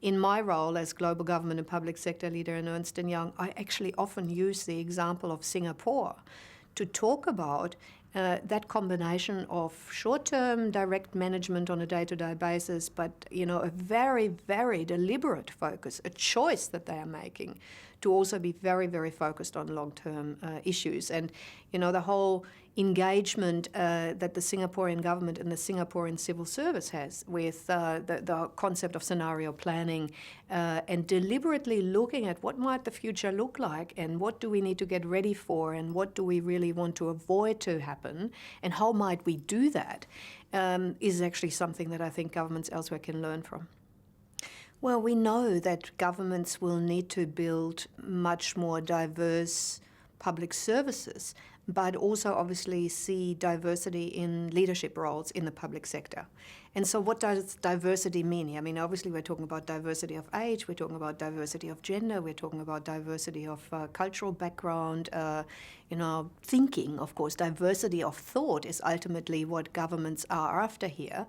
In my role as global government and public sector leader in Ernst Young, I actually often use the example of Singapore to talk about that combination of short-term direct management on a day-to-day basis, but a very, very deliberate focus, a choice that they are making to also be very, very focused on long-term issues. And the whole engagement that the Singaporean government and the Singaporean civil service has with the concept of scenario planning and deliberately looking at what might the future look like and what do we need to get ready for and what do we really want to avoid to happen and how might we do that is actually something that I think governments elsewhere can learn from. Well, we know that governments will need to build much more diverse public services, but also obviously see diversity in leadership roles in the public sector. And so what does diversity mean? I mean, obviously we're talking about diversity of age, we're talking about diversity of gender, we're talking about diversity of cultural background, thinking, of course. Diversity of thought is ultimately what governments are after here.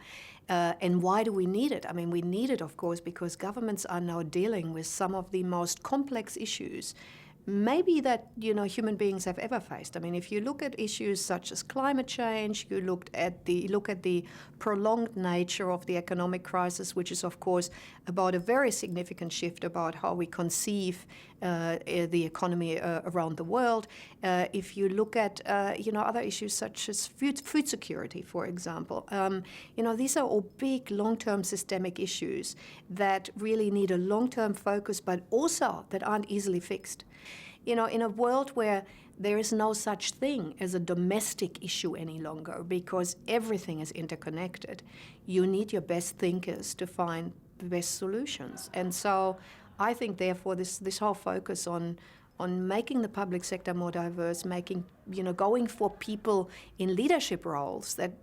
And why do we need it? I mean, we need it, of course, because governments are now dealing with some of the most complex issues maybe that human beings have ever faced. I mean, if you look at issues such as climate change, you look at the prolonged nature of the economic crisis, which is of course about a very significant shift about how we conceive the economy around the world. If you look at other issues such as food security, for example, these are all big long-term systemic issues that really need a long-term focus, but also that aren't easily fixed. In a world where there is no such thing as a domestic issue any longer because everything is interconnected, you need your best thinkers to find the best solutions. And so I think, therefore, this whole focus on making the public sector more diverse, going for people in leadership roles that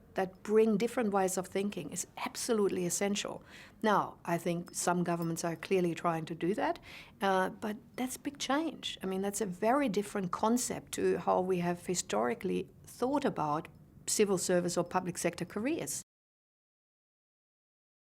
bring different ways of thinking is absolutely essential. Now, I think some governments are clearly trying to do that, but that's big change. I mean, that's a very different concept to how we have historically thought about civil service or public sector careers.